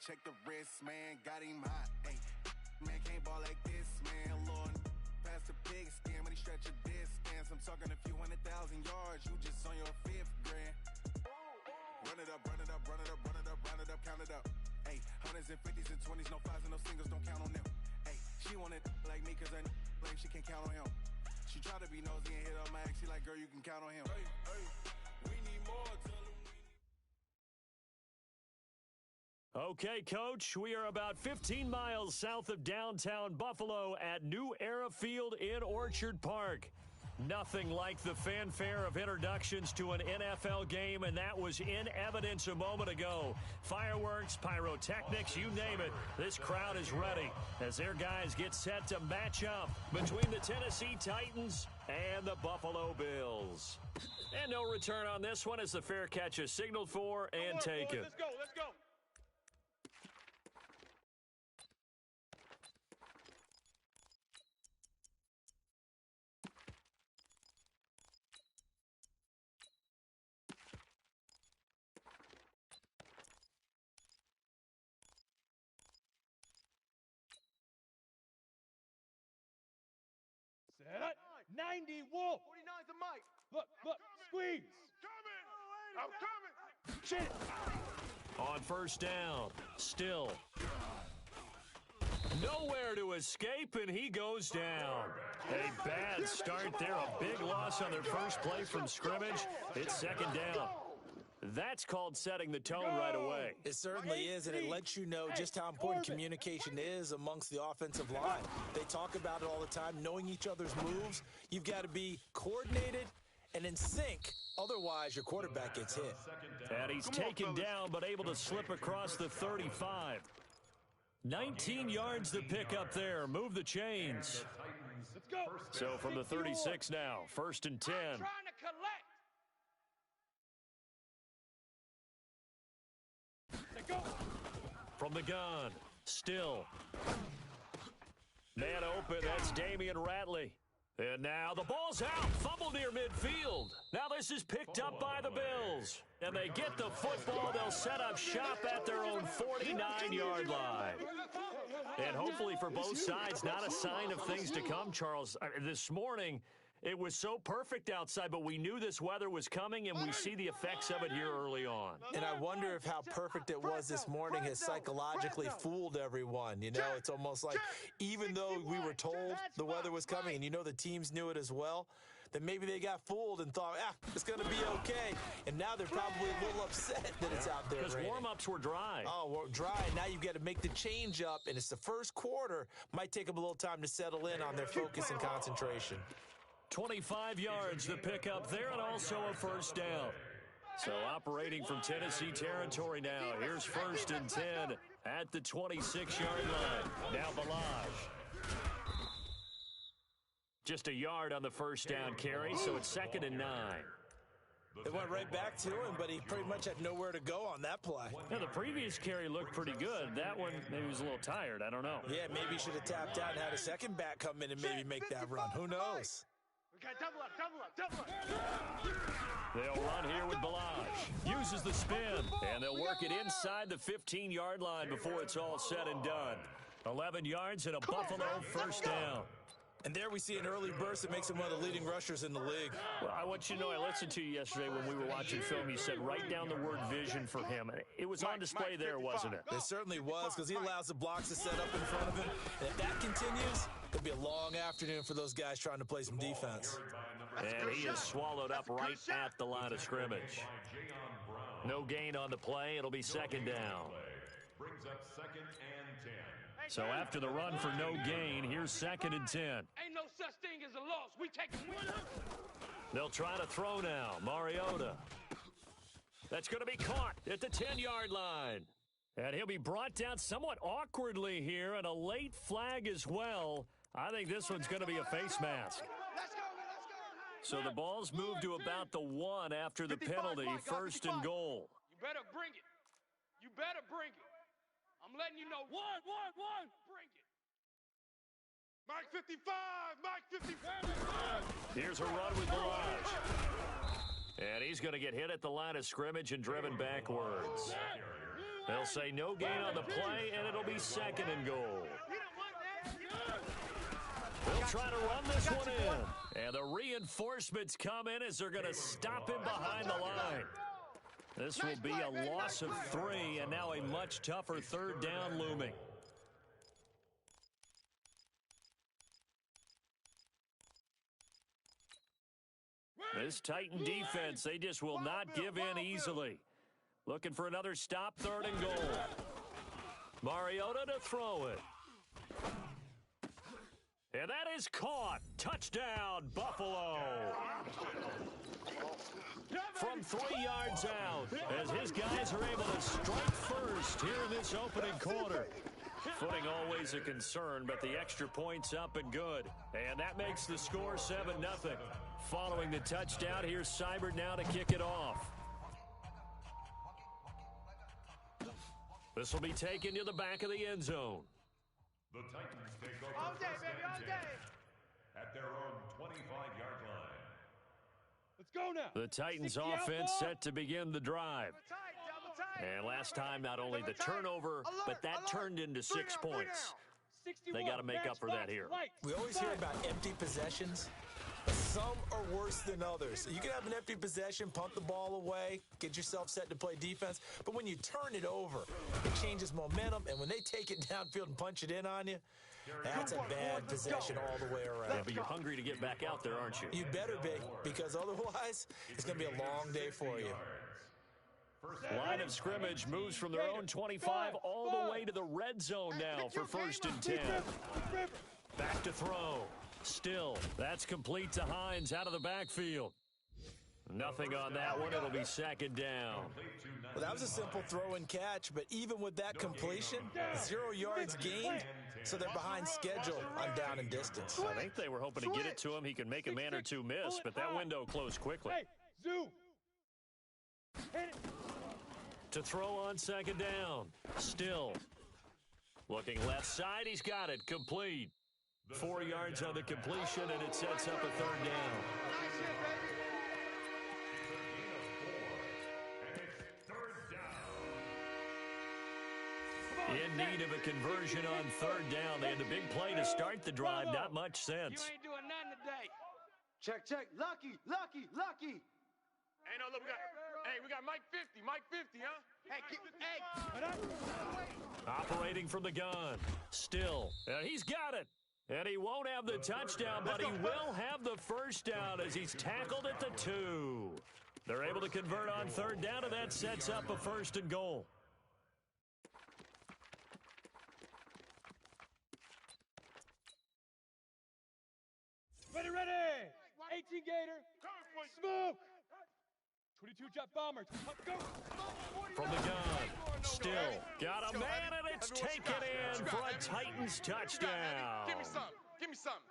check the wrist, man, got him hot. Hey, man, can't ball like this, man. Lord, pass the pig skin when he stretch a distance. I'm talking a few 100,000 yards, you just on your 5th grand. Run it up, run it up, run it up, run it up, run it up, count it up. Hey, hundreds and 50s and 20s, no 5s and no singles, don't count on them. Hey, she wanted like me cause I like she can't count on him. She tried to be nosy and hit up my ex, she like, girl, you can count on him. Hey, hey, we need more, tell him. Okay, Coach, we are about 15 miles south of downtown Buffalo at New Era Field in Orchard Park. Nothing like the fanfare of introductions to an NFL game, and that was in evidence a moment ago. Fireworks, pyrotechnics, you name it. This crowd is ready as their guys get set to match up between the Tennessee Titans and the Buffalo Bills. And no return on this one as the fair catch is signaled for and taken. Let's go, let's go. Set. 90 Wolf. 49's the mic. Look, squeeze. I'm coming. Shit. On first down, still. Nowhere to escape, and he goes down. A bad start there, a big loss on their first play from scrimmage. It's second down. That's called setting the tone right away. It certainly is, and it lets you know just how important communication is amongst the offensive line. They talk about it all the time, knowing each other's moves. You've got to be coordinated and in sync. Otherwise, your quarterback gets hit. And he's taken down, but able to slip across the 35. 19 yards to pick up there. Move the chains. Let's go. So from the 36 now, 1st and 10. I'm trying to collect. Go. From the gun, still. Man open, that's Damian Ratley. And now the ball's out, fumble near midfield. Now this is picked up by the Bills. And they get the football, they'll set up shop at their own 49-yard line. And hopefully for both sides, not a sign of things to come, Charles. This morning, it was so perfect outside, but we knew this weather was coming, and we see the effects of it here early on. And I wonder if how perfect it was this morning has psychologically fooled everyone. You know, it's almost like even though we were told the weather was coming, and you know the teams knew it as well, that maybe they got fooled and thought, it's going to be okay. And now they're probably a little upset that it's out there. Because warm-ups were dry. Oh, well, dry. Now you've got to make the change up, and it's the first quarter. Might take them a little time to settle in on their focus and concentration. 25 yards to pick up there, and also a first down. So operating from Tennessee territory now. Here's 1st and 10 at the 26-yard line. Now Balaj. Just a yard on the first down carry, so it's 2nd and 9. It went right back to him, but he pretty much had nowhere to go on that play. Yeah, the previous carry looked pretty good. That one, maybe he was a little tired. I don't know. Yeah, maybe he should have tapped out and had a second back come in and maybe make that run. Who knows? Okay, double up. They'll run here with Balaj. Uses the spin, and they'll work it inside the 15-yard line before it's all said and done. 11 yards and a Buffalo first down. And there we see an early burst that makes him one of the leading rushers in the league. Well, I want you to know, I listened to you yesterday when we were watching film. You said write down the word vision for him. It was on display there, wasn't it? It certainly was, because he allows the blocks to set up in front of him. And if that continues, it'll be a long afternoon for those guys trying to play some defense. And he is swallowed up right at the line of scrimmage. No gain on the play. It'll be 2nd down. Brings up 2nd and 10. So after the run for no gain, here's 2nd and 10. Ain't no such thing as a loss. We take a win. They'll try to throw now. Mariota. That's going to be caught at the 10-yard line. And he'll be brought down somewhat awkwardly here, and a late flag as well. I think this one's going to be a face mask. So the ball's moved to about the 1 after the penalty, 1st and goal. You better bring it. You better bring it. I'm letting you know. One. Bring it. Mike 55. Mike 55. Here's a run with Balaj. And he's going to get hit at the line of scrimmage and driven backwards. They'll say no gain on the play, and it'll be second and goal. They'll try to run this one in. And the reinforcements come in as they're going to stop him behind the line. This will be a loss of 3, and now a much tougher third down looming. This Titan defense, they just will not give in easily. Looking for another stop, third and goal. Mariota to throw it. And that is caught. Touchdown, Buffalo. From 3 yards out, as his guys are able to strike first here in this opening quarter. Footing always a concern, but the extra point's up and good. And that makes the score 7-0. Following the touchdown, here's Seibert now to kick it off. This will be taken to the back of the end zone. The Titans take over all day, baby, all day. At their own 25-yard line. Let's go now. The Titans offense set to begin the drive. And last time, not only the turnover, but that turned into 6 points. They got to make up for that here. We always hear about empty possessions. Some are worse than others. You can have an empty possession, pump the ball away, get yourself set to play defense. But when you turn it over, it changes momentum. And when they take it downfield and punch it in on you, that's a bad possession all the way around. Yeah, but you're hungry to get back out there, aren't you? You better be, because otherwise, it's going to be a long day for you. Line of scrimmage moves from their own 25 all the way to the red zone now for 1st and 10. Back to throw. Still, that's complete to Hines out of the backfield. Nothing on that one. It'll be 2nd down. Well, that was a simple throw and catch, but even with that completion, 0 yards gained, so they're behind schedule on down and distance. I think they were hoping to get it to him. He could make a man or two miss, but that window closed quickly. Hey, Zoo. Hit it. To throw on 2nd down. Still. Looking left side. He's got it. Complete. 4 yards on the completion, and it sets up a 3rd down. In need of a conversion on 3rd down. They had the big play to start the drive. Not much sense. You ain't doing nothing today. Check. Lucky. Hey, no, look, we got Mike 50. Mike 50, huh? Hey. Operating from the gun. Still. He's got it. And he won't have the touchdown, but he will have the 1st down as he's tackled at the 2. They're able to convert on 3rd down, and that sets up a 1st and goal. Ready. 18 Gator. Smoke. 22 jet bombers. Go. From the gun. Still. Got a man, and it's taken in for a Titans touchdown. Give me something.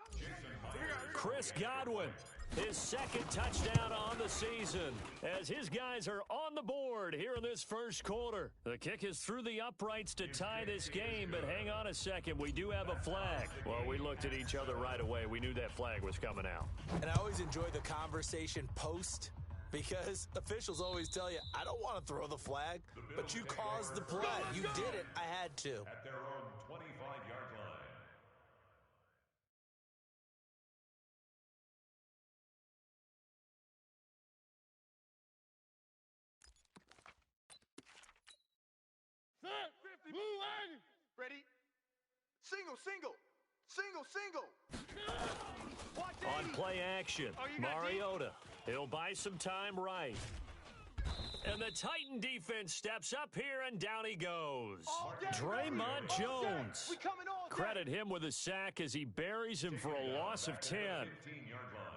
Chris Godwin, his 2nd touchdown on the season, as his guys are on the board here in this 1st quarter. The kick is through the uprights to tie this game, but hang on a second. We do have a flag. Well, we looked at each other right away. We knew that flag was coming out. And I always enjoy the conversation post, because officials always tell you, I don't want to throw the flag, but you caused the play. You did it. I had to. At their own 25-yard line. Ready? Single. On play action, Mariota. He'll buy some time right. And the Titan defense steps up here, and down he goes. Draymond Jones. Credit him with a sack as he buries him for a loss of 10. 15-yard line.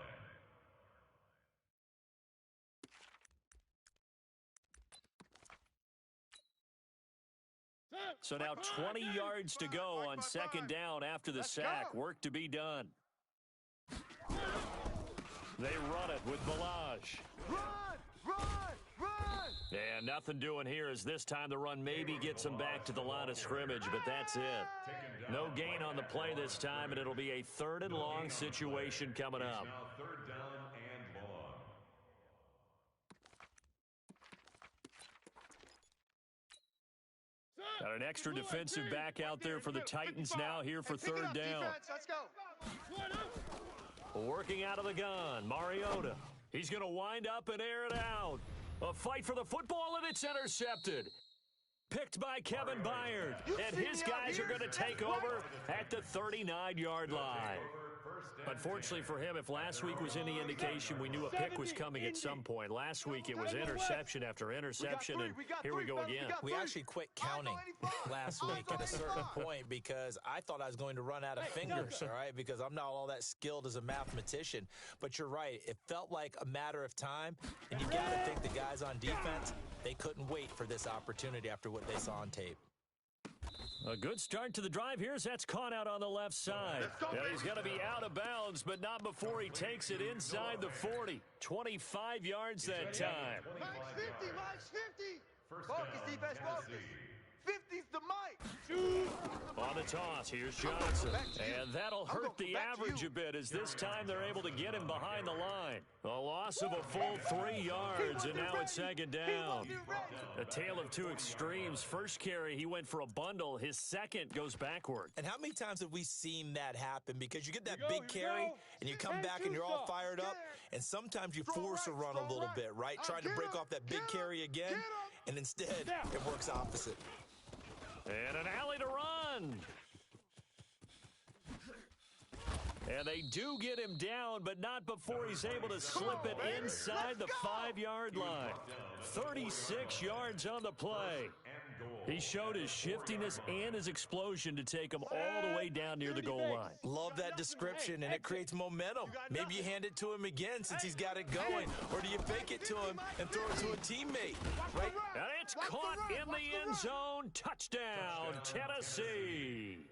So now 20 yards to go on 2nd down after the sack. Work to be done. They run it with Balaj. Run! And nothing doing here as this time the run maybe gets them back to the line of scrimmage, but that's it. No gain on the play this time, and it'll be a 3rd and long situation coming up. Now 3rd down and long. Got an extra defensive back out there for the Titans now here for third down. Let's go. Working out of the gun, Mariota. He's going to wind up and air it out. A fight for the football, and it's intercepted. Picked by Kevin Byard, and his guys are going to take over at the 39-yard line. Unfortunately for him, if last week was any indication, we knew a pick was coming at some point. Last week, it was interception after interception, and here we go again. We actually quit counting last week at a certain point because I thought I was going to run out of fingers, all right, because I'm not all that skilled as a mathematician. But you're right. It felt like a matter of time, and you got to think the guys on defense, they couldn't wait for this opportunity after what they saw on tape. A good start to the drive here as that's caught out on the left side. Yeah, he's going to be out of bounds, but not before he takes it inside the 40. 25 yards that time. Mike's 50, Mike's 50. Focus, defense, focus. 50's the Mike. On the toss, here's Johnson. And that'll hurt the average a bit as this time they're able to get him behind the line. A loss of a full 3 yards, and now it's second down. A tale of two extremes. First carry, he went for a bundle. His second goes backward. And how many times have we seen that happen? Because you get that big carry, and you come back and you're all fired up, and sometimes you force a run a little bit, right? Trying to break off that big carry again, and instead it works opposite. And an alley to run. And they do get him down, but not before he's able to slip it inside the 5-yard line. 36 yards on the play. He showed his shiftiness and his explosion to take him all the way down near the goal line. Love that description, and it creates momentum. Maybe you hand it to him again since he's got it going, or do you fake it to him and throw it to a teammate, right? And it's caught in the end zone. Touchdown, Tennessee.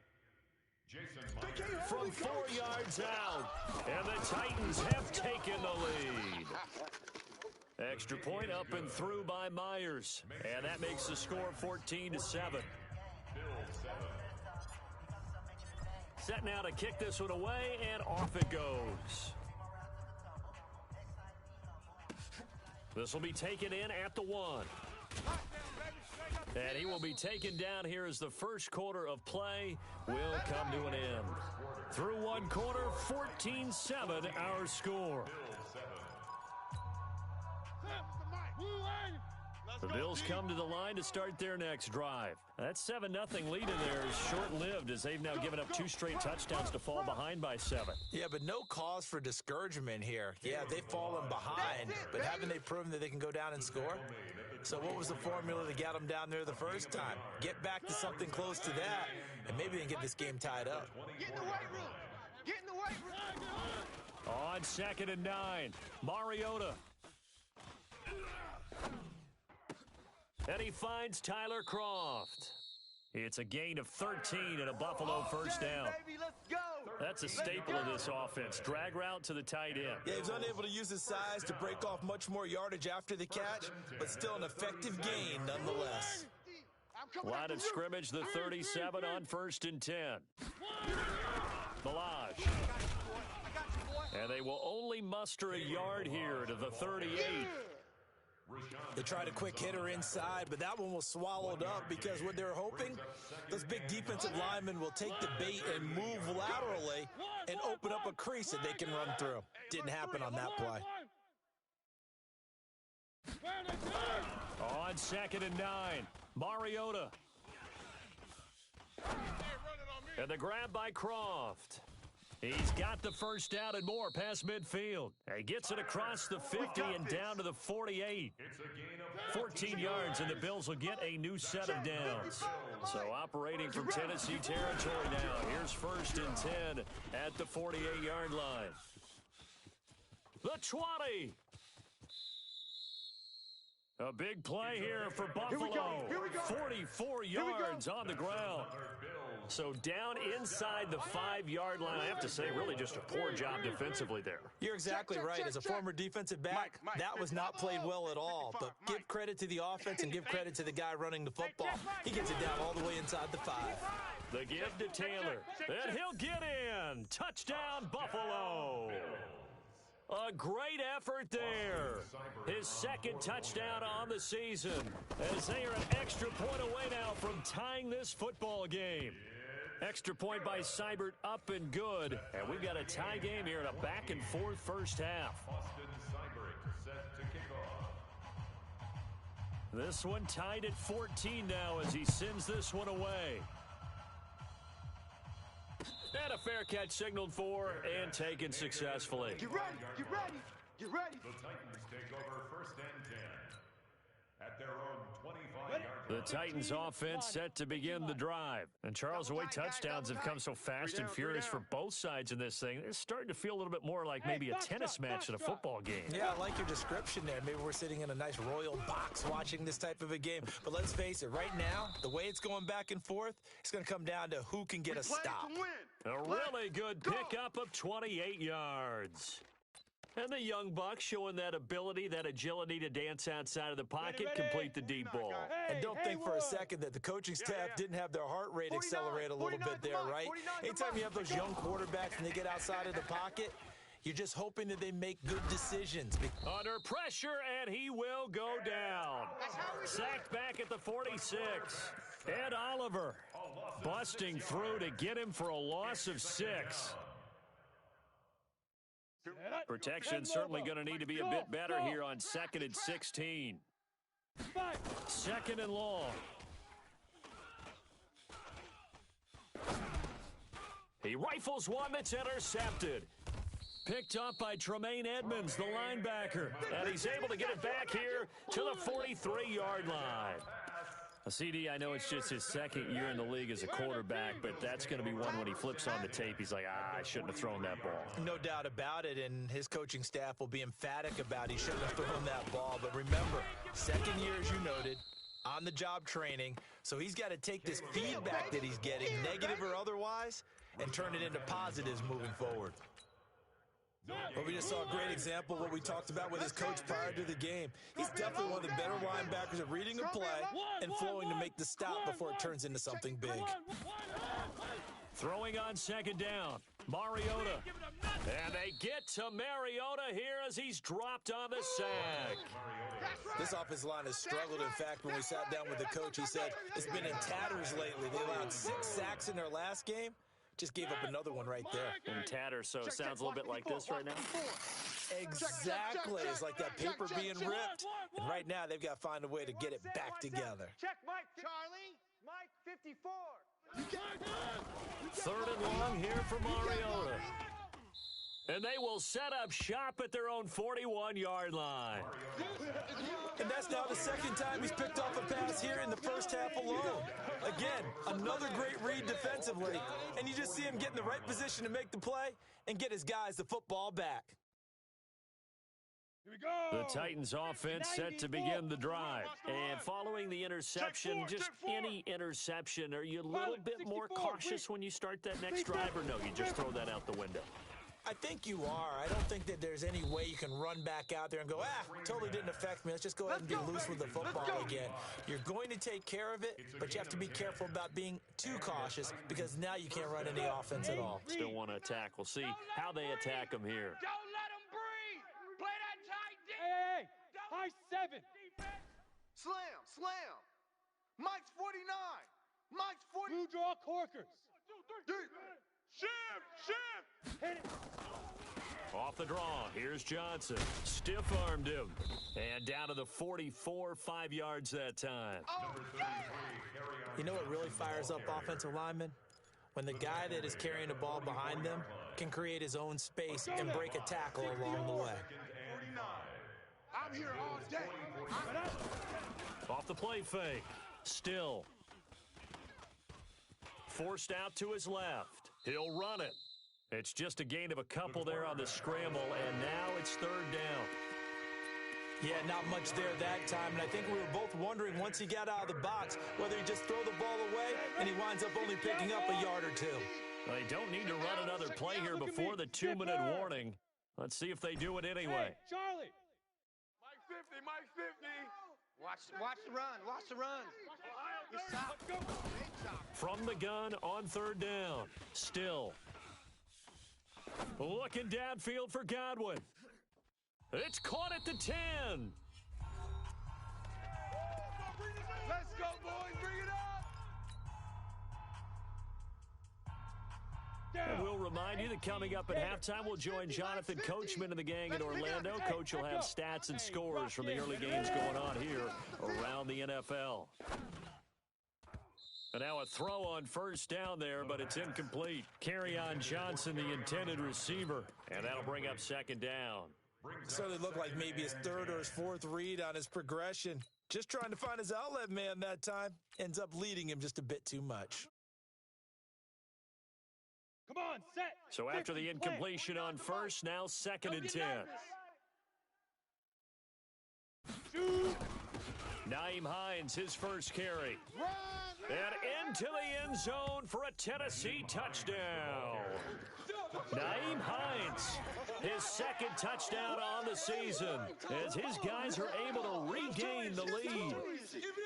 From 4 yards out, and the Titans have taken the lead. Extra point up and through by Myers, and that makes the score 14-7. Set now to kick this one away, and off it goes. This will be taken in at the 1. And he will be taken down here as the first quarter of play will come to an end. Through one quarter, 14-7 our score. The Bills come to the line to start their next drive. That 7-0 lead in there is short-lived as they've now given up 2 straight touchdowns to fall behind by 7. Yeah, but no cause for discouragement here. Yeah, they've fallen behind, but haven't they proven that they can go down and score? So what was the formula to get them down there the first time? Get back to something close to that, and maybe they can get this game tied up. Get in the weight room. Get in the weight room. On 2nd and 9, Mariota. And he finds Tyler Kroft. It's a gain of 13 and a Buffalo first down. Baby, let's go. That's a staple of this offense. Drag route to the tight end. Yeah, he was unable to use his size to break off much more yardage after the catch, but still an effective gain nonetheless. Line of scrimmage, the 37 on 1st and 10. Balaj. And they will only muster a yard here to the 38. They tried a quick hitter inside, but that one was swallowed up because what they're hoping, those big defensive linemen will take the bait and move laterally and open up a crease that they can run through. Didn't happen on that play. On 2nd and 9, Mariota. And the grab by Kroft. He's got the first down and more past midfield. He gets it across the 50 and down to the 48. 14 yards, and the Bills will get a new set of downs. So operating from Tennessee territory now. Here's 1st and 10 at the 48-yard line. The 20. A big play here for Buffalo. 44 yards on the ground. So down inside the 5-yard line. I have to say, really just a poor job defensively there. You're exactly right. As a former defensive back, that was not played well at all. But give credit to the offense and give credit to the guy running the football. He gets it down all the way inside the 5. The give to Taylor. And he'll get in. Touchdown, Buffalo. A great effort there. His second touchdown on the season, as they are an extra point away now from tying this football game. Extra point by Seibert, up and good. And we've got a tie game here in a back-and-forth first half. Austin Seibert set to kick off. This one tied at 14 now as he sends this one away. And a fair catch signaled for and taken successfully. Get ready, get ready, get ready. The Titans take over 1st and 10 at their own 25-yard line. The Titans offense set to begin the drive. And Charles, the way touchdowns have come so fast and furious for both sides in this thing, it's starting to feel a little bit more like maybe a tennis match in a football game. Yeah, I like your description there. Maybe we're sitting in a nice royal box watching this type of a game. But let's face it, right now, the way it's going back and forth, it's going to come down to who can get a stop. A really good pickup of 28 yards. And the young buck showing that ability, that agility to dance outside of the pocket, complete the deep ball. And don't think for a second that the coaching staff didn't have their heart rate accelerate a little bit there, right? Anytime you have those young quarterbacks and they get outside of the pocket, you're just hoping that they make good decisions. Under pressure, and he will go down. Sacked back at the 46. Ed Oliver busting through to get him for a loss of 6. Protection certainly going to need to be a bit better here on 2nd and 16. 2nd and long. He rifles one that's intercepted. Picked up by Tremaine Edmonds, the linebacker. And he's able to get it back here to the 43-yard line. CD, I know it's just his second year in the league as a quarterback, but that's going to be one when he flips on the tape. He's like, I shouldn't have thrown that ball. No doubt about it, and his coaching staff will be emphatic about he shouldn't have thrown that ball. But remember, second year, as you noted, on-the-job training, so he's got to take this feedback that he's getting, negative or otherwise, and turn it into positives moving forward. But we just saw a great example of what we talked about with his coach prior to the game. He's definitely one of the better linebackers at reading a play and flowing to make the stop before it turns into something big. Throwing on 2nd down, Mariota. And they get to Mariota here as he's dropped on the sack. This offensive line has struggled. In fact, when we sat down with the coach, he said it's been in tatters lately. They allowed 6 sacks in their last game. Just gave up another one right there. In tatters, so it sounds a little bit like this right now. Exactly. It's like that paper being ripped. And right now, they've got to find a way to get it back together. Check Mike. Charlie. Mike 54. 3rd and long here for Mariota. And they will set up shop at their own 41-yard line. And that's now the second time he's picked off a pass here in the first half alone. Again, another great read defensively. And you just see him get in the right position to make the play and get his guys the football back. Here we go. The Titans offense set to begin the drive. And following the interception, just any interception, are you a little bit more cautious when you start that next drive, or no, you just throw that out the window? I think you are. I don't think that there's any way you can run back out there and go, totally didn't affect me. Let's just go ahead and be loose with the football again. You're going to take care of it, but you have to be careful about being too cautious because now you can't run any offense at all. Still want to attack. We'll see how they attack them here. Don't let them breathe. Play that tight D. Hey, high 7. Slam, slam. Mike's 49. Mike's 40. Blue draw corkers. 1, 2, 3. Shim. Hit it. Off the draw, here's Johnson. Stiff-armed him. And down to the 44, 5 yards that time. You know what really fires up offensive linemen? When the guy that is carrying the ball behind them can create his own space and break a tackle along the way. I'm here all day. Off the play fake. Still. Forced out to his left. He'll run it. It's just a gain of a couple there on the scramble, and now it's 3rd down. Yeah, not much there that time, and I think we were both wondering once he got out of the box whether he just throw the ball away and he winds up only picking up a yard or two. They don't need to run another play here before the 2-minute warning. Let's see if they do it anyway. Hey, Charlie. Mike 50, Mike 50. Watch the run. Watch the run. From the gun on 3rd down. Still. Looking downfield for Godwin. It's caught at the 10. Let's go, boys. Bring it up. And we'll remind you that coming up at halftime, we'll join Jonathan Coachman and the gang in Orlando. Coach will have stats and scores from the early games going on here around the NFL. And now a throw on first down there, but it's incomplete. Kerryon Johnson, the intended receiver, and that'll bring up second down. Certainly looked like maybe his third or his fourth read on his progression. Just trying to find his outlet man that time. Ends up leading him just a bit too much. Come on, set. So after the incompletion on first, now second and 10. Nyheim Hines, his first carry. And into the end zone for a Tennessee touchdown. Nyheim Hines, his second touchdown on the season, as his guys are able to regain the lead.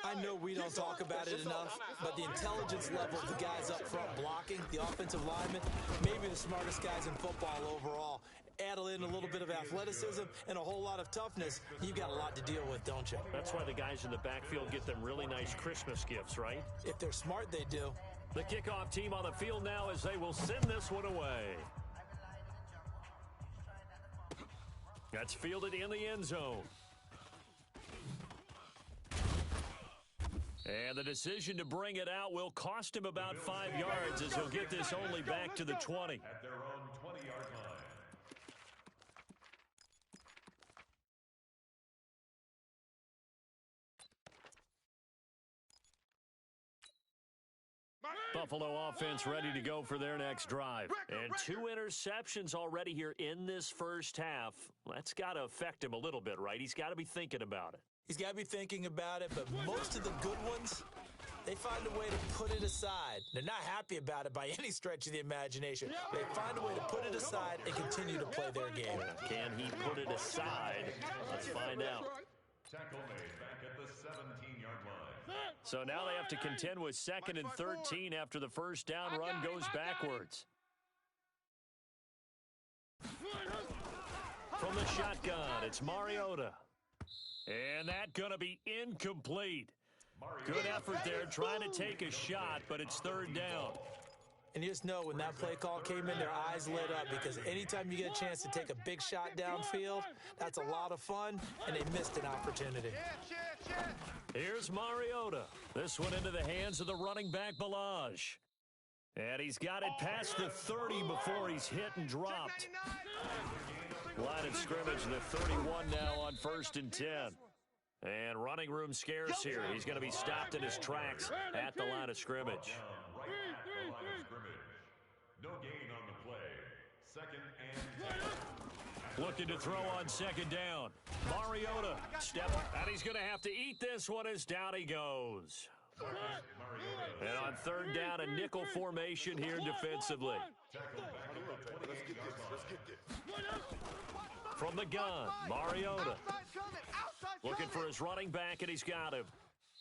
I know we don't talk about it enough, but the intelligence level of the guys up front blocking, the offensive linemen, maybe the smartest guys in football overall. Add in a little bit of athleticism and a whole lot of toughness, you've got a lot to deal with, don't you? That's why the guys in the backfield get them really nice Christmas gifts, right? If they're smart, they do. The kickoff team on the field now as they will send this one away. That's fielded in the end zone. And the decision to bring it out will cost him about 5 yards as he'll get this only back to the 20. At their own 20-yard line. Buffalo offense ready to go for their next drive. And 2 interceptions already here in this first half. That's got to affect him a little bit, right? He's got to be thinking about it. He's got to be thinking about it, but most of the good ones, they find a way to put it aside. They're not happy about it by any stretch of the imagination. They find a way to put it aside and continue to play their game. Can he put it aside? Let's find out. Tackle made back at the 17-yard line. So now they have to contend with 2nd and 13 after the first down run goes backwards. From the shotgun, it's Mariota. And that going to be incomplete. Good effort there trying to take a shot, but it's 3rd down. And you just know when that play call came in, their eyes lit up because anytime you get a chance to take a big shot downfield, that's a lot of fun, and they missed an opportunity. Here's Mariota. This one into the hands of the running back, Ballage. And he's got it past the 30 before he's hit and dropped. Line of scrimmage, the 31 now on 1st and 10. And running room scarce here. He's going to be stopped in his tracks at the line of scrimmage. Right at the line of scrimmage. No gain on the play. 2nd and 10. Looking to throw on 2nd down. Mariota step, and he's going to have to eat this one as down he goes. And on 3rd down, a nickel formation here defensively. From the gun, Mariota. Looking for his running back, and he's got him.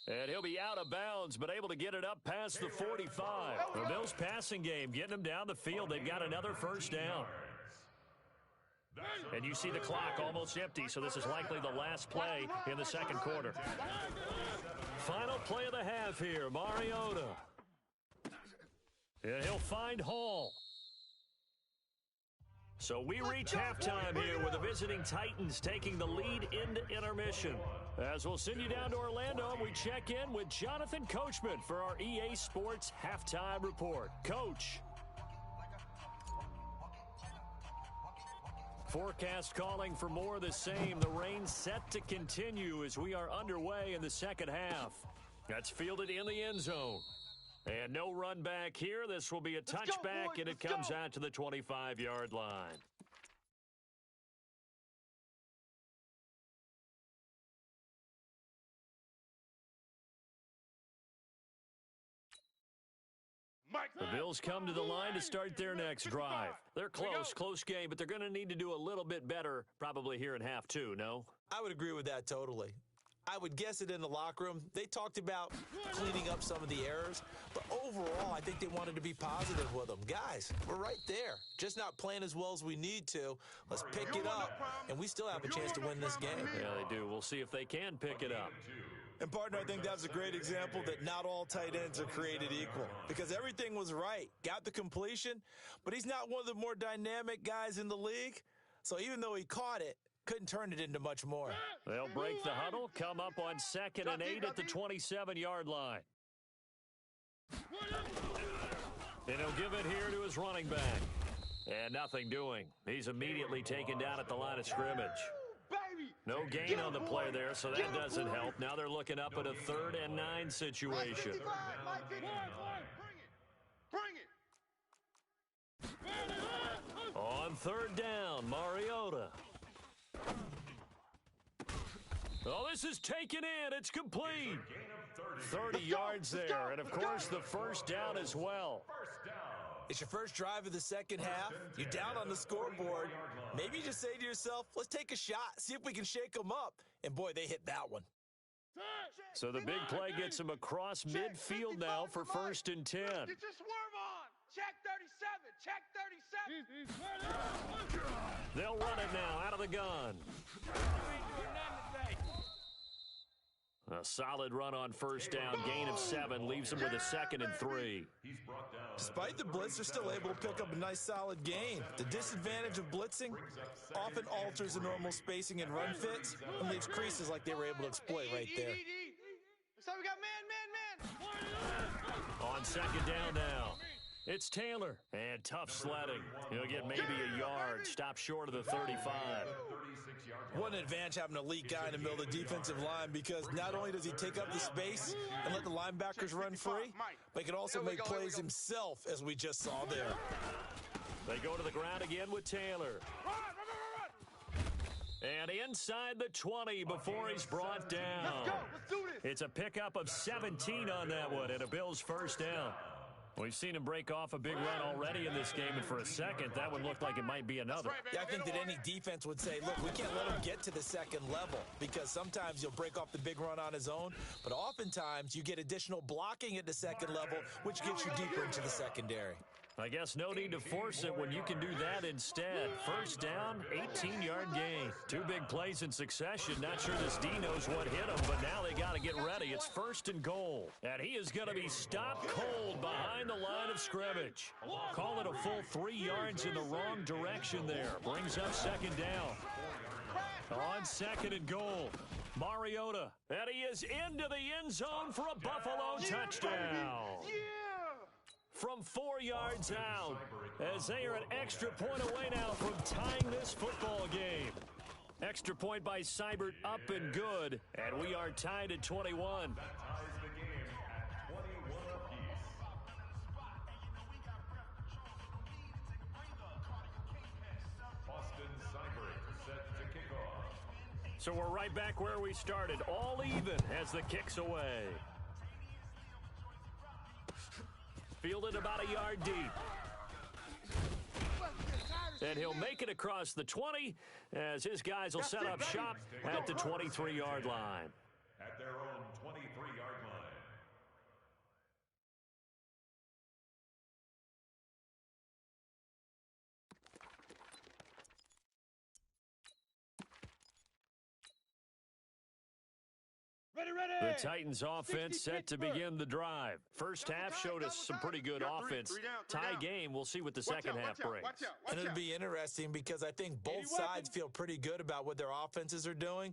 And he'll be out of bounds, but able to get it up past the 45. The Bills' passing game, getting them down the field. They've got another first down. And you see the clock almost empty, so this is likely the last play in the 2nd quarter. Final play of the half here, Mariota. And he'll find Hall. So we reach halftime here with the visiting Titans taking the lead into intermission. As we'll send you down to Orlando, and we check in with Jonathan Coachman for our EA Sports Halftime Report. Coach. Forecast calling for more of the same. The rain set to continue as we are underway in the 2nd half. That's fielded in the end zone. And no run back here. This will be a touchback, and it comes out to the 25-yard line. The Bills come to the line to start their next drive. They're close game, but they're going to need to do a little bit better probably here in half 2, no? I would agree with that totally. I would guess it in the locker room. They talked about cleaning up some of the errors, but overall, I think they wanted to be positive with them. Guys, we're right there. Just not playing as well as we need to. Let's pick it up, and we still have a chance to win this game. Yeah, they do. We'll see if they can pick it up. And, partner, I think that was a great example that not all tight ends are created equal because everything was right. Got the completion, but he's not one of the more dynamic guys in the league. So even though he caught it, couldn't turn it into much more. They'll break the huddle, come up on 2nd and 8 at the 27-yard line. And he'll give it here to his running back. And nothing doing. He's immediately taken down at the line of scrimmage. No gain on the play there, so that doesn't help. Now they're looking up at a 3rd and 9 situation. Bring it. On 3rd down, Mariota. Oh, this is taken in. It's complete. 30 yards there, and, of course, the first down as well. It's your first drive of the second half. You're down on the scoreboard. Maybe you just say to yourself, let's take a shot, see if we can shake them up. And, boy, they hit that one. So the big play gets him across midfield now for 1st and 10. Get your swerve on. Check 37. Check 37. They'll run it now out of the gun. A solid run on 1st down. Gain of 7 leaves him with a 2nd and 3. Despite the blitz, they're still able to pick up a nice solid gain. The disadvantage of blitzing often alters the normal spacing and run fits and leaves creases like they were able to exploit right there. So we got man. On 2nd down now. It's Taylor, and tough sledding. He'll get maybe a yard, stop short of the 35. What an advantage having an elite guy in the middle of the defensive line because not only does he take up the space and let the linebackers run free, but he can also make plays himself, as we just saw there. They go to the ground again with Taylor. And inside the 20 before he's brought down. Let's go. Let's do this. It's a pickup of 17 on that one, and a Bills first down. We've seen him break off a big run already in this game, and for a second, that would look like it might be another. Yeah, I think that any defense would say, look, we can't let him get to the second level because sometimes he'll break off the big run on his own, but oftentimes you get additional blocking at the second level, which gets you deeper into the secondary. I guess no need to force it when you can do that instead. First down, 18-yard gain. 2 big plays in succession. Not sure this D knows what hit him, but now they got to get ready. It's 1st and goal. And he is going to be stopped cold behind the line of scrimmage. Call it a full 3 yards in the wrong direction there. Brings up 2nd down. On 2nd and goal, Mariota. And he is into the end zone for a Buffalo touchdown. From 4 yards out, as they are an extra point away now from tying this football game. Extra point by Seibert up and good, and we are tied at 21. That ties the game at 21 apiece. Austin Seibert set to kick off. So we're right back where we started, all even as the kick's away. Fielded about a yard deep. And he'll make it across the 20 as his guys will set up shop at the 23-yard line. At their own 23-yard line. The Titans offense set to begin the drive. First half showed us some pretty good offense. Tie game, we'll see what the second half brings. And it'll be interesting because I think both sides feel pretty good about what their offenses are doing.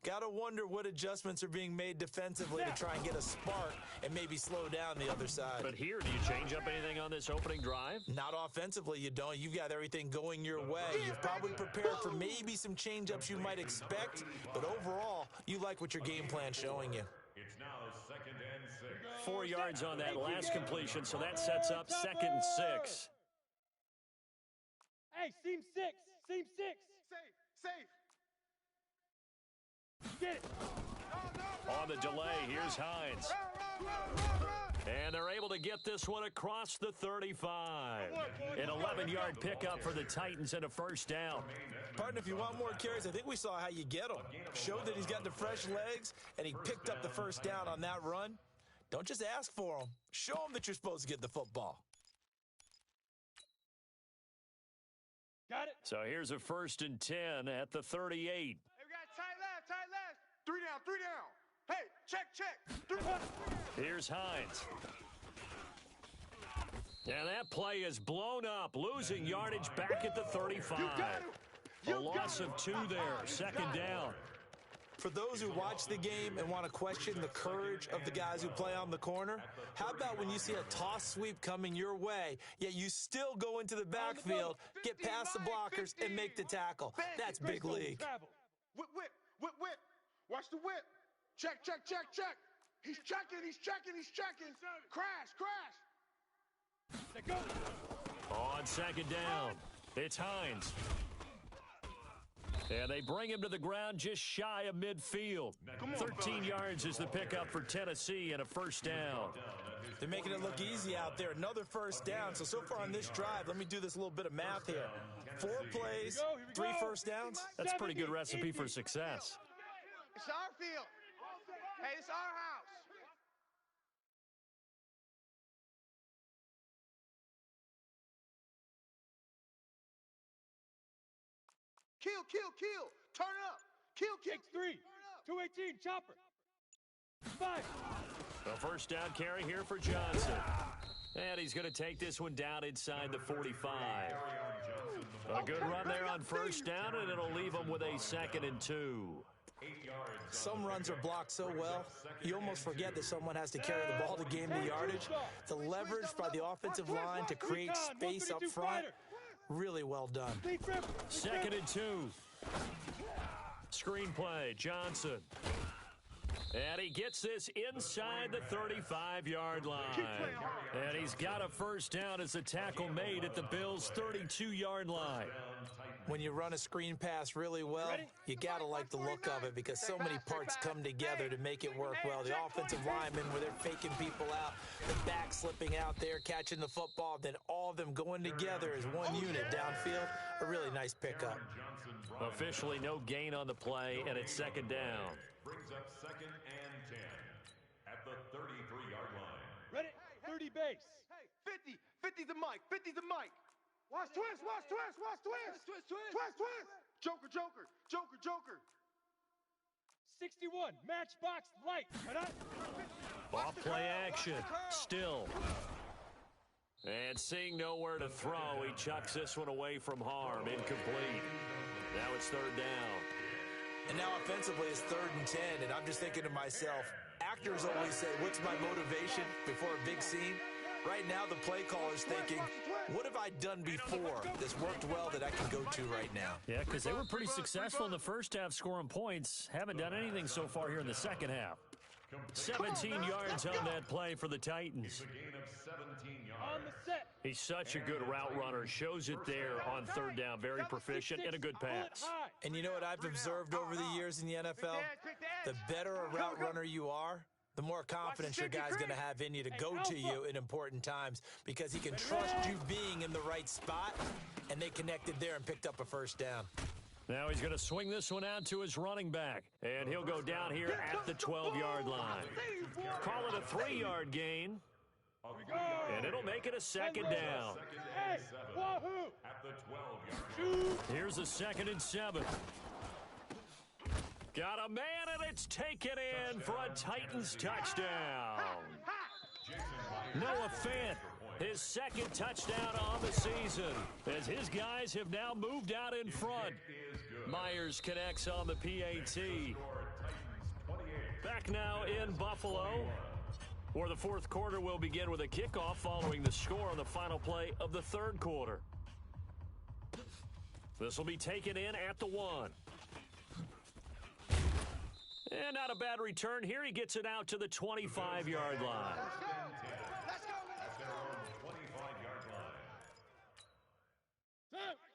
Got to wonder what adjustments are being made defensively to try and get a spark and maybe slow down the other side. But here, do you change up anything on this opening drive? Not offensively, you don't. You've got everything going your way. You've probably prepared for maybe some change-ups you might expect, but overall, you like what your game plan's showing you. It's now 2nd and 6. 4 yards on that last completion, so that sets up 2nd and 6. Hey, seam 6. Seam 6. Safe. Get it. On the delay, here's Hines. Run. And they're able to get this one across the 35. An 11-yard pickup for the Titans and a first down. Partner, if you want more carries, I think we saw how you get them. Showed that he's got the fresh legs, and he picked up the first down on that run. Don't just ask for them. Show them that you're supposed to get the football. Got it. So here's a 1st and 10 at the 38. Hey, we got tight left, tight left. 3 down, 3 down. Hey, check. 3 Here's Hines. And that play is blown up, losing yardage back at the 35. A loss of 2 there, 2nd down. For those who watch the game and want to question the courage of the guys who play on the corner, how about when you see a toss sweep coming your way, yet you still go into the backfield, get past the blockers, and make the tackle? That's big league. Whip. Watch the whip. Check. He's checking. Crash. Let go. On 2nd down, it's Hines. And they bring him to the ground just shy of midfield. 13 yards is the pickup for Tennessee and a first down. They're making it look easy out there. Another first down. So far on this drive, let me do this little bit of math here. 4 plays, 3 first downs. That's a pretty good recipe for success. It's our field. Hey, it's our house. Kill. Turn it up. Kill. X3. 218. Chopper. 5. A first down carry here for Johnson. And he's going to take this one down inside the 45. A good run there on first down, and it'll leave him with a 2nd and 2. Some runs are blocked so well, you almost forget that someone has to carry the ball to gain the yardage. The leverage by the offensive line to create space up front, really well done. 2nd and 2. Screenplay, Johnson. And he gets this inside the 35-yard line. And he's got a first down as the tackle made at the Bills' 32-yard line. When you run a screen pass really well, you got to like the look of it because so many parts come together to make it work well. The offensive linemen, where they're faking people out, the back slipping out there, catching the football, then all of them going together as one unit downfield. A really nice pickup. Officially no gain on the play, and it's 2nd down. Brings up 2nd and 10 at the 33-yard line. Ready? 30 base. Hey, 50. 50's the mic. 50's the mic. Watch twist. Joker. 61. Matchbox light. Off play action. Still. And seeing nowhere to throw, he chucks this one away from harm. Incomplete. Now it's 3rd down. And now offensively it's 3rd and 10, and I'm just thinking to myself, actors always say, what's my motivation before a big scene? Right now the play caller's thinking, what have I done before that's worked well that I can go to right now? Yeah, because they were pretty successful in the first half scoring points. Haven't done anything so far here in the second half. 17 yards on that play for the Titans. On the set. He's such a good route runner. Shows it there on 3rd down. Very proficient and a good pass. And you know what I've observed over the years in the NFL? The better a route runner you are, the more confidence your guy's going to have in you to go to you in important times because he can trust you being in the right spot, and they connected there and picked up a first down. Now he's going to swing this one out to his running back, and he'll go down here at the 12-yard line. Call it a 3-yard gain, and it'll make it a 2nd down. Hey, wahoo! At the 12-yard line. Here's a 2nd and 7. Got a man, and it's taken in for a Titans touchdown. Noah Fant, his 2nd touchdown on the season, as his guys have now moved out in front. Myers connects on the PAT. Back now in Buffalo, where the 4th quarter will begin with a kickoff following the score on the final play of the 3rd quarter. This will be taken in at the 1. And not a bad return here. He gets it out to the 25-yard line. Let's go.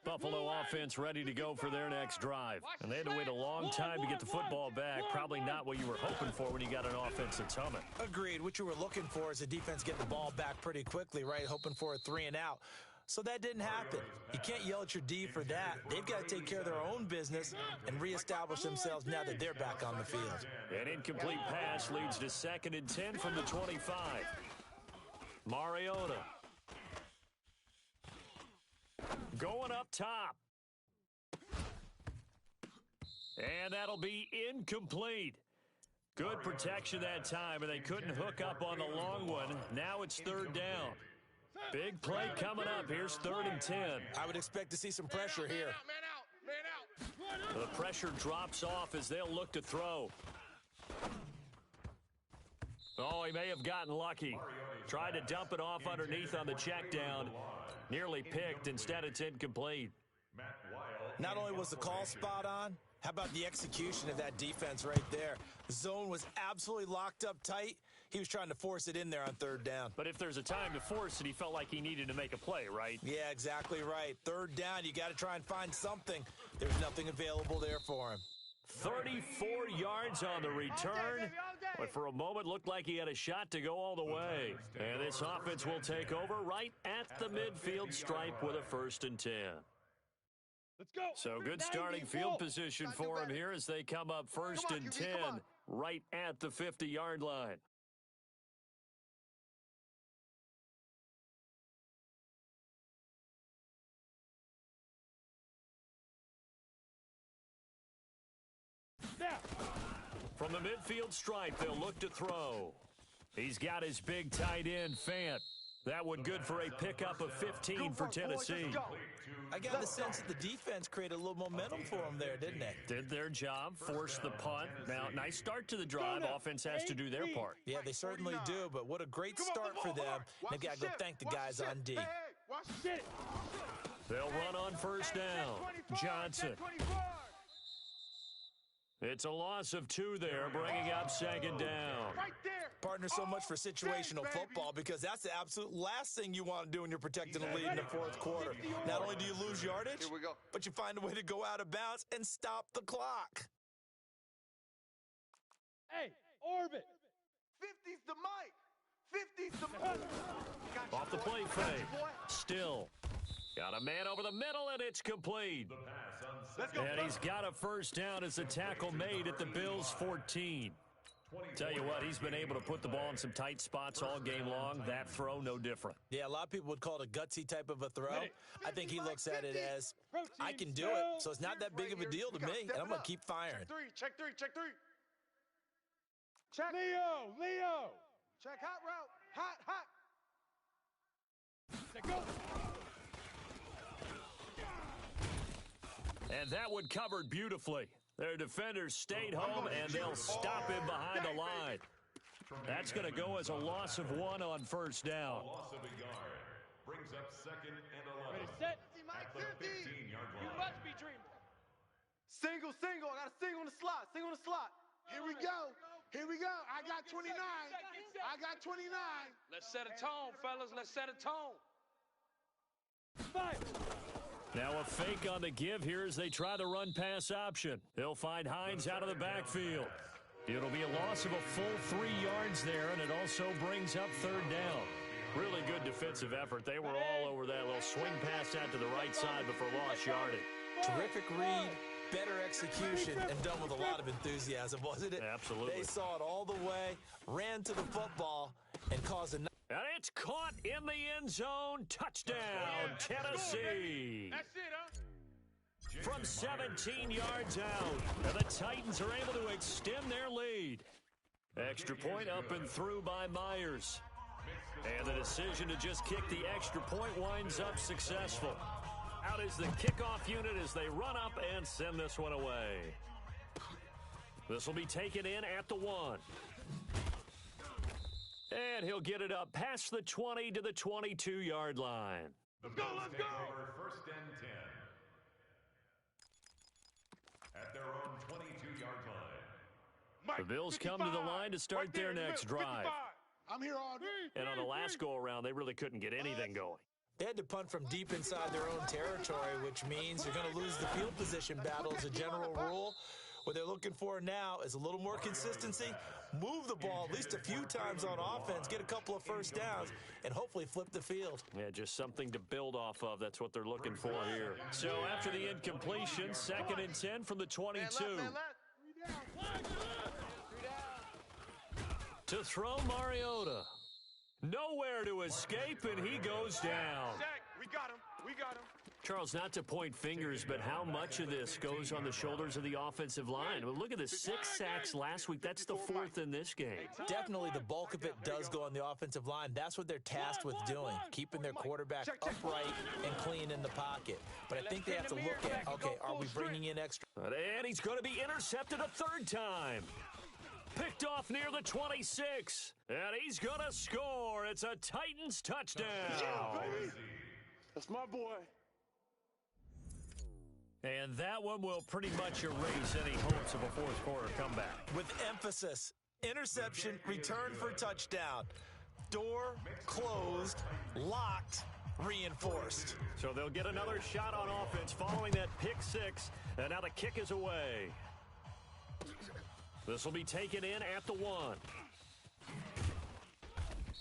The Buffalo offense ready to go for their next drive. And they had to wait a long time to get the football back. Probably not what you were hoping for when you got an offense that's humming. Agreed. What you were looking for is a defense getting the ball back pretty quickly, right? Hoping for a 3 and out. So that didn't happen. You can't yell at your D for that. They've got to take care of their own business and reestablish themselves now that they're back on the field. An incomplete pass leads to 2nd and 10 from the 25. Mariota going up top. And that'll be incomplete. Good protection that time, and they couldn't hook up on the long one. Now it's 3rd down. Big play coming up. Here's 3rd and 10. I would expect to see some pressure here. Man out. The pressure drops off as they'll look to throw. Oh, he may have gotten lucky. Tried to dump it off underneath on the check down. Nearly picked. Instead, it's incomplete. Not only was the call spot on, how about the execution of that defense right there? The zone was absolutely locked up tight. He was trying to force it in there on 3rd down. But if there's a time to force it, he felt like he needed to make a play, right? Yeah, exactly right. 3rd down, you got to try and find something. There's nothing available there for him. 34 yards on the return, but for a moment looked like he had a shot to go all the way. And this offense will take over right at the midfield stripe with a 1st and 10. Let's go. So good starting field position for him here as they come up 1st and 10 right at the 50-yard line. From the midfield stripe, they'll look to throw. He's got his big tight end, Fant. That one good for a pickup of 15 for Tennessee. I got the sense that the defense created a little momentum for them there, didn't they? Did their job, forced the punt. Now, nice start to the drive. Offense has to do their part. Yeah, they certainly do, but what a great start for them. They've got to go thank the guys on D. They'll run on 1st down. Johnson. It's a loss of 2 there, bringing up 2nd down. Partner, so much for situational football because that's the absolute last thing you want to do when you're protecting a lead in the 4th quarter. Not only do you lose yardage, but you find a way to go out of bounds and stop the clock. Hey, orbit. 50's the mic. 50's the mic. Off the play fake. Still. Got a man over the middle, and it's complete. And he's got a 1st down as the tackle made at the Bills' 14. Tell you what, he's been able to put the ball in some tight spots all game long. That throw, no different. Yeah, a lot of people would call it a gutsy type of a throw. I think he looks at it as, I can do it, so it's not that big of a deal to me, and I'm going to keep firing. Check three. Check. Leo. Check hot route. Hot. Let's go. And that one covered beautifully. Their defenders stayed home, and they'll stop him behind the line. That's going to go as a loss of 1 on 1st down. Loss of a yard. Brings up 2nd and 11. Ready, set. At the 15-yard line. You must be dreaming. Single. I got a single on the slot. Here we go. I got 29. Let's set a tone, fellas. Let's set a tone. Fire. Now a fake on the give here as they try the run-pass option. They'll find Hines out of the backfield. It'll be a loss of a full 3 yards there, and it also brings up 3rd down. Really good defensive effort. They were all over that little swing pass out to the right side before lost yardage. Terrific read, better execution, and done with a lot of enthusiasm, wasn't it? Absolutely. They saw it all the way, ran to the football, and caused a... And it's caught in the end zone. Touchdown, Tennessee. That's it, huh? From 17 yards out, and the Titans are able to extend their lead. Extra point up and through by Myers. And the decision to just kick the extra point winds up successful. Out is the kickoff unit as they run up and send this one away. This will be taken in at the 1. And he'll get it up past the 20 to the 22-yard line. Let's go. 1st and 10. At their own 22-yard line. The Bills come to the line to start their next drive. I'm here all day. And on the last go-around, they really couldn't get anything going. They had to punt from deep inside their own territory, which means you're going to lose the field position battle as a general rule. What they're looking for now is a little more consistency, move the ball at least a few times on offense, get a couple of first downs, and hopefully flip the field. Yeah, just something to build off of. That's what they're looking for here. So after the incompletion, 2nd and 10 from the 22. To throw Mariota. Nowhere to escape, and he goes down. We got him. We got him. Charles, not to point fingers, but how much of this goes on the shoulders of the offensive line? Well, look at this, 6 sacks last week. That's the 4th in this game. Definitely the bulk of it does go on the offensive line. That's what they're tasked with doing, keeping their quarterback upright and clean in the pocket. But I think they have to look at, okay, are we bringing in extra? And he's going to be intercepted a 3rd time. Picked off near the 26. And he's going to score. It's a Titans touchdown. Yeah, baby. That's my boy. And that one will pretty much erase any hopes of a 4th quarter comeback. With emphasis, interception, return for touchdown. Door closed, locked, reinforced. So they'll get another shot on offense following that pick 6. And now the kick is away. This will be taken in at the 1.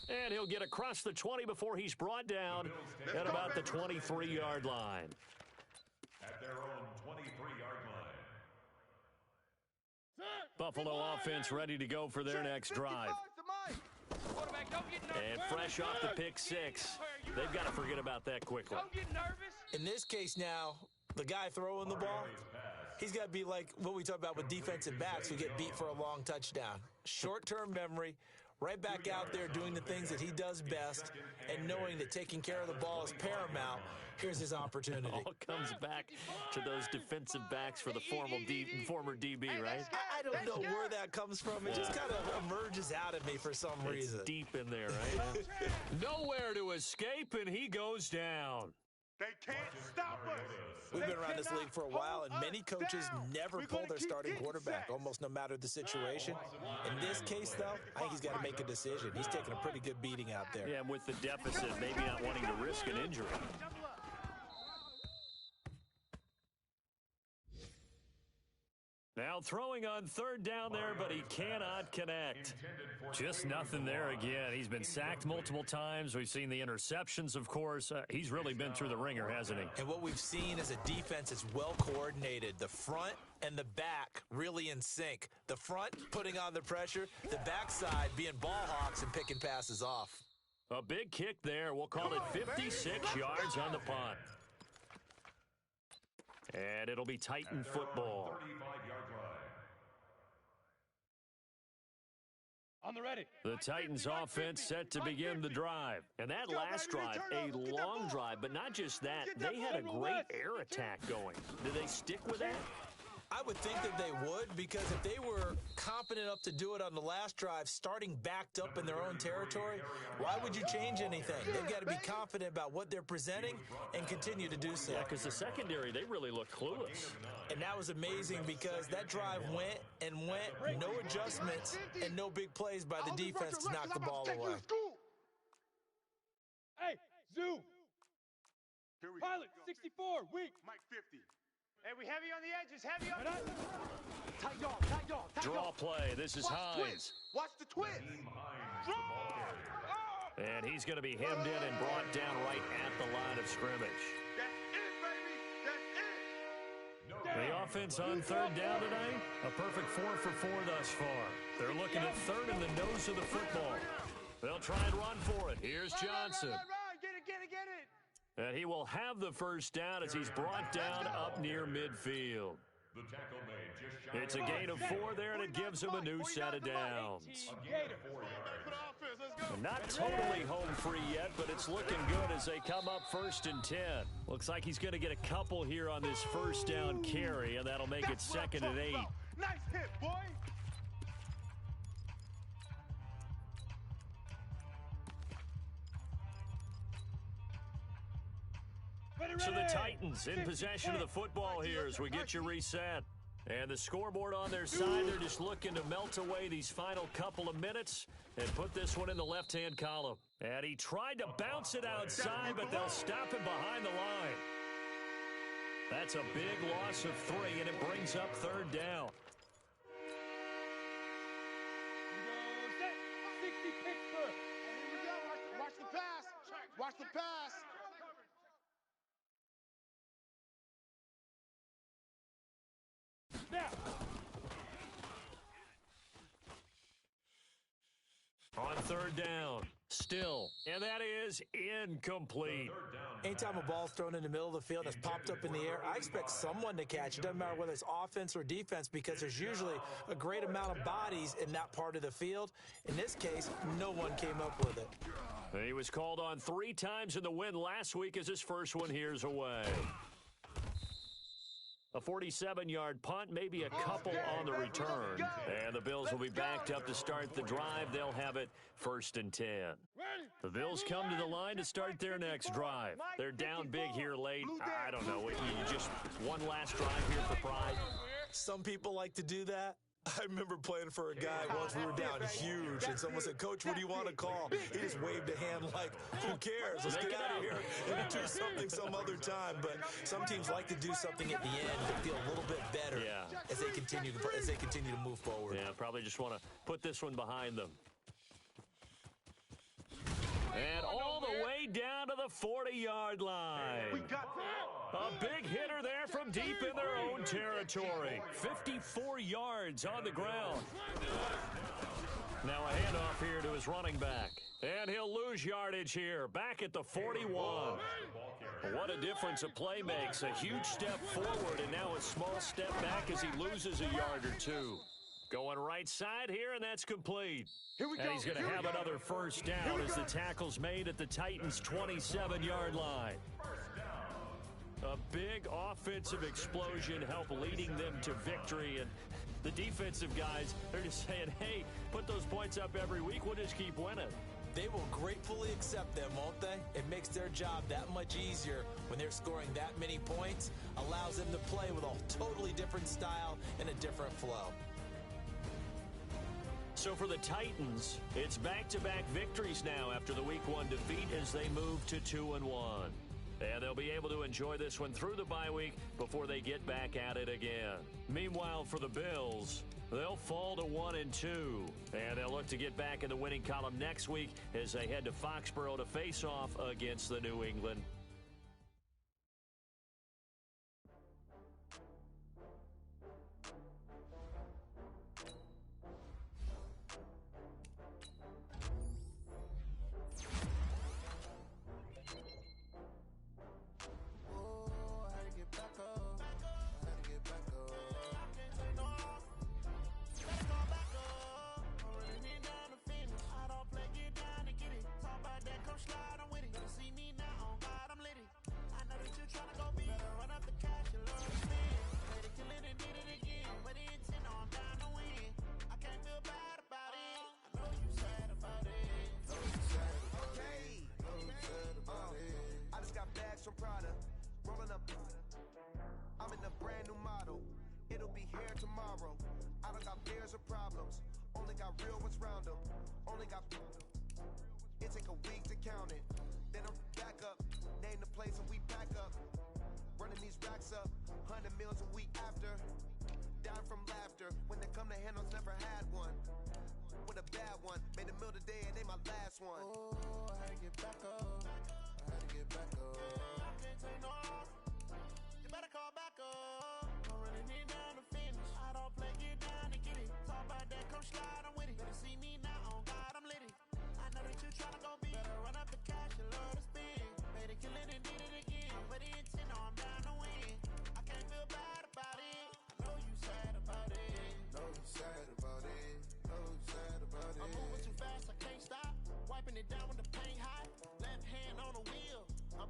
And he'll get across the 20 before he's brought down at about the 23-yard line. At their own 23-yard line. Buffalo offense ready to go for their next drive. And fresh off the pick 6. They've got to forget about that quickly. Don't get nervous. In this case now, the guy throwing the ball, he's got to be like what we talk about with defensive backs who get beat for a long touchdown. Short-term memory, right back out there doing the things that he does best, and knowing that taking care of the ball is paramount. Here's his opportunity. It all comes back to those defensive backs for the former DB, right? I don't know where that comes from. It just kind of emerges out of me for some reason. It's deep in there, right? Nowhere to escape, and he goes down. They can't stop us. We've been around this league for a while, and many coaches never pull their starting quarterback, almost no matter the situation. In this case, though, I think he's got to make a decision. He's taking a pretty good beating out there. Yeah, with the deficit, maybe not wanting to risk an injury. Now throwing on 3rd down there, but he cannot connect. Just nothing there again. He's been sacked multiple times. We've seen the interceptions, of course. He's really been through the ringer, hasn't he? And what we've seen is a defense that's well coordinated. The front and the back really in sync. The front putting on the pressure, the backside being ball hawks and picking passes off. A big kick there. We'll call it 56 yards on the punt. And it'll be Titan football. On the ready. The Titans offense set to begin the drive. And that last drive, a long drive, but not just that. They had a great air attack going. Did they stick with that? I would think that they would, because if they were confident enough to do it on the last drive, starting backed up in their own territory, why would you change anything? They've got to be confident about what they're presenting and continue to do so. Yeah, because the secondary, they really look clueless. And that was amazing because that drive went and went, no adjustments and no big plays by the defense to knock the ball away. Hey, Zoo. Here we Pilot, go. 64, weak. Mike 50. Hey, we heavy on the edges, heavy on And I- Tight dog, tight dog, tight Draw dog. play. This is Watch Hines. twist. Watch the twist. And he's going to be hemmed in and brought down right at the line of scrimmage. That's it, baby. That's it. The offense on 3rd down tonight, a perfect 4 for 4 thus far. They're looking at 3rd in the nose of the football. They'll try and run for it. Here's Johnson. Right. Get it, get it, get it. And he will have the first down as he's brought down up near midfield. The tackle made just shy It's a gain of 4 there, and it gives him a new set of downs. Gator. For the offense, let's go. Not totally home free yet, but it's looking good as they come up 1st and 10. Looks like he's going to get a couple here on this first down carry, and that'll make it 2nd and 8. Nice hit, boy. So the Titans in possession of the football here as we get you reset. And the scoreboard on their side, they're just looking to melt away these final couple of minutes and put this one in the left-hand column. And he tried to bounce it outside, but they'll stop him behind the line. That's a big loss of 3, and it brings up 3rd down. 60 Pittsburgh. Here we go. Watch the pass. Watch the pass. Now. On 3rd down, still, and that is incomplete. Anytime a ball's thrown in the middle of the field that's popped up in the air, I expect someone to catch it. Doesn't matter whether it's offense or defense, because there's usually a great amount of bodies in that part of the field. In this case, no one came up with it. He was called on 3 times in the win last week as his first one here's away. A 47-yard punt, maybe a couple on the return. And the Bills will be backed up to start the drive. They'll have it 1st and 10. The Bills come to the line to start their next drive. They're down big here late. I don't know. You just one last drive here for pride. Some people like to do that. I remember playing for a guy once. We were down huge, and someone said, "Coach, what do you want to call?" He just waved a hand like, "Who cares? Let's get out of here and do something some other time." But some teams like to do something at the end to feel a little bit better as they continue to move forward. Yeah, probably just want to put this one behind them. And all the way down to the 40-yard line. A big hitter there from deep in their own territory. 54 yards on the ground. Now a handoff here to his running back. And he'll lose yardage here, back at the 41. What a difference a play makes. A huge step forward and now a small step back as he loses a yard or 2. Going right side here, and that's complete. And he's going to have another first down as the tackle's made at the Titans' 27-yard line. A big offensive explosion helped leading them to victory. And the defensive guys, they're just saying, hey, put those points up every week. We'll just keep winning. They will gratefully accept them, won't they? It makes their job that much easier when they're scoring that many points. Allows them to play with a totally different style and a different flow. So for the Titans, it's back-to-back victories now after the Week 1 defeat as they move to 2-1. And they'll be able to enjoy this one through the bye week before they get back at it again. Meanwhile, for the Bills, they'll fall to 1-2. And they'll look to get back in the winning column next week as they head to Foxborough to face off against the New England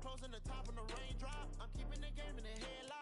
Closing the top on the raindrop. I'm keeping the game in the headlock.